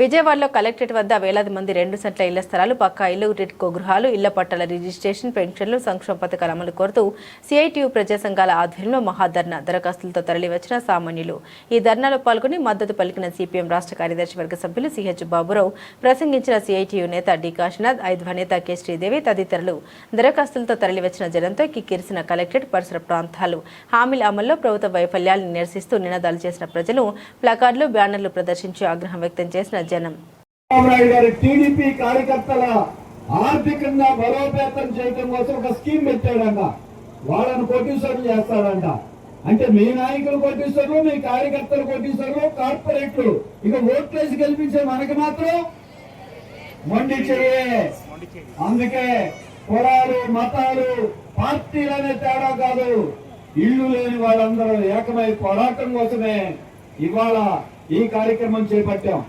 విజయవాడలో కలెక్టరేట్ వద్ద వేలాది మంది 2 సెంట్ల ఇళ్ల స్థలాలు, పక్కా ఇల్లు, టిడ్కో గృహాలు, ఇళ్ల పట్టాల రిజిస్ట్రేషన్, పెన్షన్లు, సంక్షేమ పథకాల అమలు కోరుతూ సిఐటియు ప్రజా సంఘాల ఆధ్వర్యంలో మహాధర్నా దరఖాస్తులతో తరలివచ్చిన సామాన్యులు. ఈ ధర్నాలో పాల్గొని మద్దతు పలికిన సిపిఎం రాష్ట్ర కార్యదర్శి వర్గ సభ్యులు సిహెచ్ బాబురావు, ప్రసంగించిన సిఐటియు నేత డి కాశీనాథ్, ఐద్వా నేత కె శ్రీదేవి తదితరులు. దరఖాస్తులతో తరలివచ్చిన జనంతో కిక్కిరిసిన కలెక్టరేట్ పరిసర ప్రాంతాలు. హామీల అమల్లో ప్రభుత్వ వైఫల్యాలను నిరసిస్తూ నినాదాలు చేసిన ప్రజలు ప్లకార్డులు, బ్యానర్లు ప్రదర్శించి ఆగ్రహం వ్యక్తం చేసిన జనం. టీడీపీ కార్యకర్తల ఆర్థికంగా బలోపేతం చేయడం కోసం ఒక స్కీమ్ పెట్టాడంట. వాళ్ళని కోటీశ్వరులు చేస్తాడంట. అంటే మీ నాయకులు కోటీశ్వరులు, మీ కార్యకర్తలు కోటీశ్వరులు, కార్పొరేట్లు ఇక ఓట్లేసి గెలిపించే మనకి మాత్రం మొండి చెయ్యే. అందుకే కులాలు, మతాలు, పార్టీలనే తేడా కాదు, ఇల్లు లేని వాళ్ళందరూ ఏకమై పోరాటం కోసమే ఇవాళ ఈ కార్యక్రమం చేపట్టాం.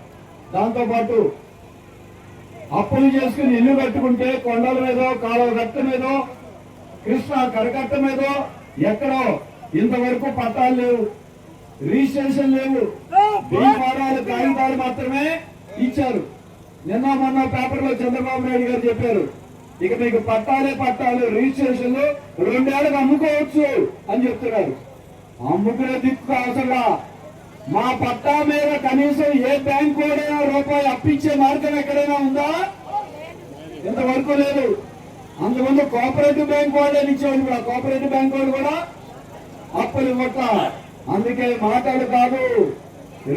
దాంతో పాటు అప్పులు చేసుకుని ఇల్లు కట్టుకుంటే కొండల మీదో, కాలువ గట్ట మీదో, కృష్ణా కరకట్ట మీదో ఎక్కడో ఇంతవరకు పట్టాలు లేవు, రిజిస్ట్రేషన్ లేవు, బీమారాలు, కాగితాలు మాత్రమే ఇచ్చారు. నిన్న మొన్న పేపర్లో చంద్రబాబు నాయుడు గారు చెప్పారు, ఇక మీకు పట్టాలు, రిజిస్ట్రేషన్లు 2 ఏళ్ళకు అమ్ముకోవచ్చు అని చెప్తున్నారు. అమ్ముకునే దిక్కు అవసరంగా మా పట్టా మీద కనీసం ఏ బ్యాంకు కూడా రూపాయి అప్పించే మార్గం ఎక్కడైనా ఉందా? ఇంతవరకు లేదు. అంతకుముందు కోఆపరేటివ్ బ్యాంక్ వాళ్ళే ఇచ్చేవాళ్ళు కూడా, కోఆపరేటివ్ బ్యాంక్ వాళ్ళు కూడా అప్పులు ఇవ్వట్ల. అందుకే మాటలు కాదు,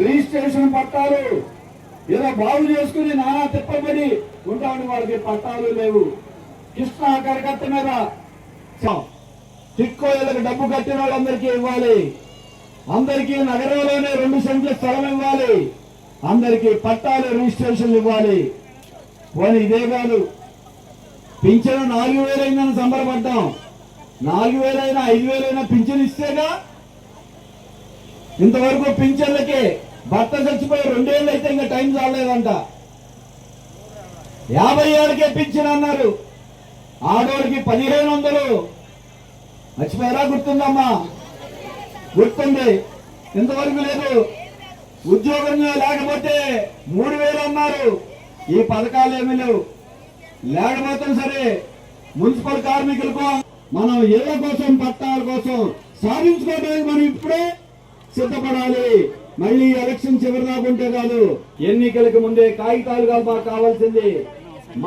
రిజిస్ట్రేషన్ పట్టాలు ఏదో బాగు చేసుకుని నానా తిప్పబడి ఉంటామని వాళ్ళకి పట్టాలు లేవు. కృష్ణా కరకట్ట మీద టిక్కోలకు డబ్బు కట్టిన వాళ్ళందరికీ ఇవ్వాలి. అందరికీ నగరంలోనే 2 సెంట్ల స్థలం ఇవ్వాలి. అందరికీ పట్టాలు, రిజిస్ట్రేషన్లు ఇవ్వాలి. పోనీ ఇదే కాదు, పింఛను 4,000 అయిందని సంబరపడ్డాం. 4,000 అయినా 5,000 అయినా పింఛను ఇస్తేగా. ఇంతవరకు పింఛన్లకి భర్త చచ్చిపోయి 2 ఏళ్ళు అయితే ఇంకా టైం చాలేదంట. 50 ఏళ్ళకే పింఛన్ అన్నారు. ఆడోడికి 1,500. మర్చిపోయారా? గుర్తుందమ్మా? గుర్తుంది. ఇంతవరకు లేదు. ఉద్యోగం లేకపోతే 3,000 అన్నారు. ఈ పథకాలు ఏమీ లేవు. లేకపోతే సరే మున్సిపల్ కార్మికులకు మనం ఇళ్ల కోసం, పట్టాల కోసం సాధించుకోవడానికి మనం ఇప్పుడే సిద్ధపడాలి. మళ్ళీ ఎలక్షన్ చివరి దాకుంటే కాదు, ఎన్నికలకు ముందే కాగితాలు కాదు మాకు కావాల్సింది,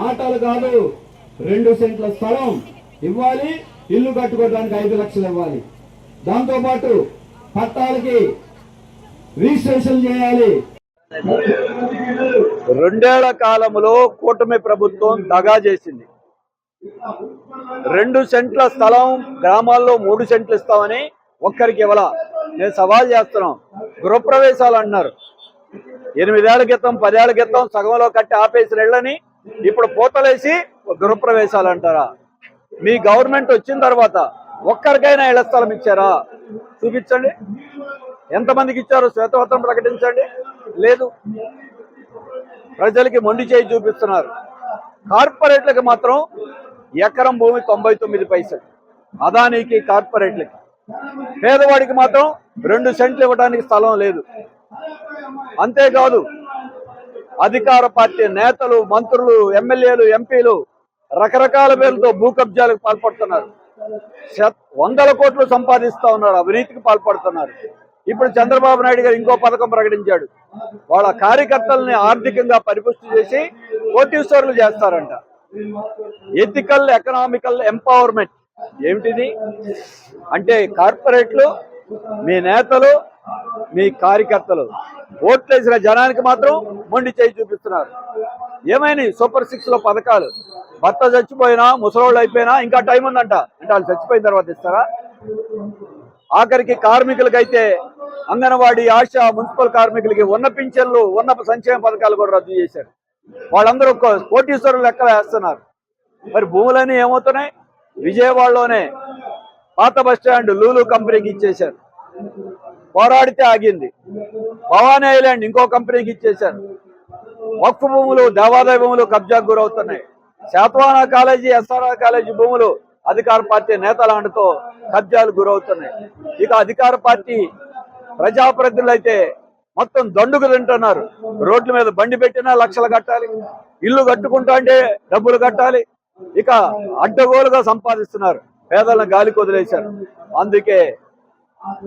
మాటలు కాదు. 2 సెంట్ల స్థలం ఇవ్వాలి, ఇల్లు కట్టుకోవడానికి 5 లక్షలు ఇవ్వాలి. దాంతో పాటు పట్టాలకి రిజిస్ట్రేషన్ చేయాలి. 2 ఏళ్ల కాలంలో కూటమి ప్రభుత్వం దగా చేసింది. 2 సెంట్ల స్థలం గ్రామాల్లో 3 సెంట్లు ఇస్తామని ఒక్కరికి ఇవ్వాల. నేను సవాల్ చేస్తున్నాం. గృహప్రవేశాలు అంటున్నారు. 8 ఏళ్ల క్రితం, 10 ఏళ్ల క్రితం సగంలో కట్టి ఆపేసిన ఇళ్ళని ఇప్పుడు పూతలేసి గృహప్రవేశాలు అంటారా? మీ గవర్నమెంట్ వచ్చిన తర్వాత ఒక్కరికైనా ఇళ్ల స్థలం ఇచ్చారా? చూపించండి. ఎంతమందికి ఇచ్చారు? శ్వేతపత్రం ప్రకటించండి. లేదు. ప్రజలకి మొండి చేయి చూపిస్తున్నారు. కార్పొరేట్లకు మాత్రం ఎకరం భూమి 99 పైసలు. అదానికి కార్పొరేట్లకి. పేదవాడికి మాత్రం 2 సెంట్లు ఇవ్వడానికి స్థలం లేదు. అంతేకాదు, అధికార పార్టీ నేతలు, మంత్రులు, ఎమ్మెల్యేలు, ఎంపీలు రకరకాల పేర్లతో భూ కబ్జాలకు పాల్పడుతున్నారు. 100 కోట్లు సంపాదిస్తా ఉన్నారు, అవినీతికి పాల్పడుతున్నారు. ఇప్పుడు చంద్రబాబు నాయుడు గారు ఇంకో పథకం ప్రకటించాడు. వాళ్ళ కార్యకర్తల్ని ఆర్థికంగా పరిపుష్టి చేసి కోటీశ్వరులు చేస్తారంట. ఎథికల్ ఎకనామికల్ ఎంపవర్మెంట్ ఏమిటిది? అంటే కార్పొరేట్లు, మీ నేతలు, మీ కార్యకర్తలు ఓట్లేసిన జనానికి మాత్రం మొండి చేయి చూపిస్తున్నారు. ఏమైనా సూపర్ 6లో పథకాలు భర్త చచ్చిపోయినా, ముసలోళ్ళు అయిపోయినా ఇంకా టైం ఉందంట. అంటే వాళ్ళు చచ్చిపోయిన తర్వాత ఇస్తారా? ఆఖరికి కార్మికులకైతే అంగన్వాడీ, ఆశా, మున్సిపల్ కార్మికులకి ఉన్న పింఛన్లు, ఉన్న సంక్షేమ పథకాలు కూడా రద్దు చేశారు. వాళ్ళందరూ కోటీశ్వరులు లెక్క వేస్తున్నారు. మరి భూములన్నీ ఏమవుతున్నాయి? విజయవాడలోనే పాత బస్టాండ్ లూలు కంపెనీకి ఇచ్చేశారు. పోరాడితే ఆగింది. భవానీ ఐలాండ్ ఇంకో కంపెనీకి ఇచ్చేశారు. వక్ఫ్ భూములు, దేవాదాయ భూములు కబ్జాకు గురవుతున్నాయి. శాతవాహన కాలేజీ, ఎస్ఆర్ఆర్ కాలేజీ భూములు అధికార పార్టీ నేతల అండతో కబ్జాలు గురవుతున్నాయి. ఇక అధికార పార్టీ ప్రజాప్రతినిధులు అయితే మొత్తం దండుకు తింటున్నారు. రోడ్ల మీద బండి పెట్టినా లక్షలు కట్టాలి, ఇల్లు కట్టుకుంటా అంటే డబ్బులు కట్టాలి. ఇక అడ్డగోలుగా సంపాదిస్తున్నారు, పేదలను గాలికి వదిలేశారు. అందుకే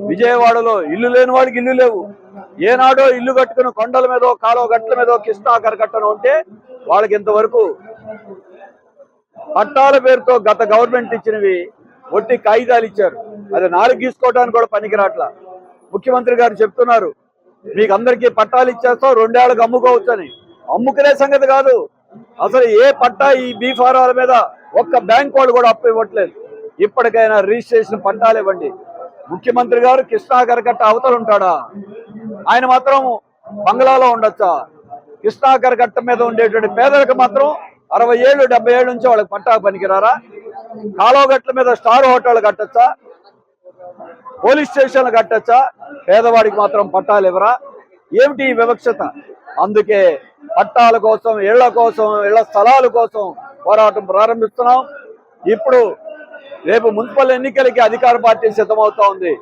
విజయవాడలో ఇల్లు లేని వాడికి ఇల్లు లేవు. ఏనాడో ఇల్లు కట్టుకుని కొండల మీదో కాలువ గట్ల మీదో కృష్ణాకర కట్టను ఉంటే వాళ్ళకి ఇంతవరకు పట్టాల పేరుతో గత గవర్నమెంట్ ఇచ్చినవి ఒట్టి కాగితాలు ఇచ్చారు. అది నాలుగు గీసుకోవడానికి కూడా పనికిరాట్లా. ముఖ్యమంత్రి గారు చెప్తున్నారు, మీకు అందరికీ పట్టాలు ఇచ్చేస్తాం, 2 ఏళ్ళకి అమ్ముకోవచ్చు అని. అమ్ముకునే సంగతి కాదు, అసలు ఏ పట్టా ఈ బీ ఫారాల మీద ఒక్క బ్యాంక్ వాళ్ళు కూడా అప్పు ఇవ్వట్లేదు. ఇప్పటికైనా రిజిస్ట్రేషన్ పట్టాలు ఇవ్వండి. ముఖ్యమంత్రి గారు కృష్ణాకర కట్ట అవతల ఉంటాడా? ఆయన మాత్రం బంగ్లాలో ఉండొచ్చా? కృష్ణాకర కట్ట మీద ఉండేటువంటి పేదలకు మాత్రం 60 ఏళ్ళు 70 ఏళ్ళ నుంచి వాళ్ళకి పట్టా పనికిరారా? కాలువగట్ల మీద స్టార్ హోటల్ కట్టచ్చా? పోలీస్ స్టేషన్లు కట్టచ్చా? పేదవాడికి మాత్రం పట్టాలు ఇవ్వరా? ఏమిటి ఈ వివక్షత? అందుకే పట్టాల కోసం, ఇళ్ల కోసం, ఇళ్ల స్థలాల కోసం పోరాటం ప్రారంభిస్తున్నాం. ఇప్పుడు రేపు మున్సిపల్ ఎన్నికలకి అధికార పార్టీ సిద్ధమవుతా ఉంది.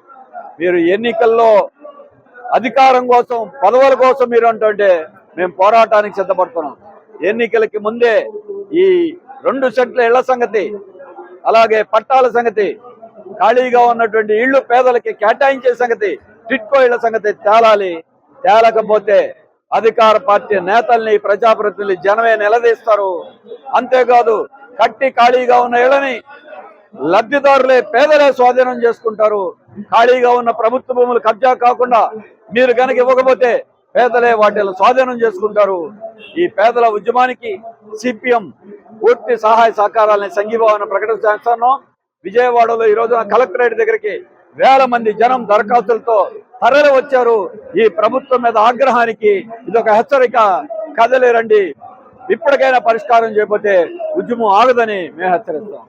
మీరు ఎన్నికల్లో అధికారం కోసం, పదవుల కోసం మీరు అంటుంటే మేము పోరాటానికి సిద్ధపడుతున్నాం. ఎన్నికలకి ముందే ఈ 2 సెంట్ల ఇళ్ల సంగతి, అలాగే పట్టాల సంగతి, ఖాళీగా ఉన్నటువంటి ఇళ్లు పేదలకి కేటాయించే సంగతి, టిట్కో ఇళ్ల సంగతి తేలాలి. తేలకపోతే అధికార పార్టీ నేతల్ని, ప్రజాప్రతినిధులు జనమే నిలదీస్తారు. అంతేకాదు, కట్టి ఖాళీగా ఉన్న ఇళ్లని లబ్ధిదారులే, పేదలే స్వాధీనం చేసుకుంటారు. ఖాళీగా ఉన్న ప్రభుత్వ భూములు కబ్జా కాకుండా మీరు కనుక ఇవ్వకపోతే పేదలే వాటిని స్వాధీనం చేసుకుంటారు. ఈ పేదల ఉద్యమానికి సిపిఎం పూర్తి సహాయ సహకారాలని సంఘీభావాన్ని ప్రకటిస్తున్నాం. విజయవాడలో ఈ రోజున కలెక్టరేట్ దగ్గరికి వేల మంది జనం దరఖాస్తులతో తరలి వచ్చారు. ఈ ప్రభుత్వం మీద ఆగ్రహానికి ఇదొక హెచ్చరిక. కదలి రండి, ఇప్పటికైనా పరిష్కారం చేయకపోతే ఉద్యమం ఆగదని మేము హెచ్చరిస్తాం.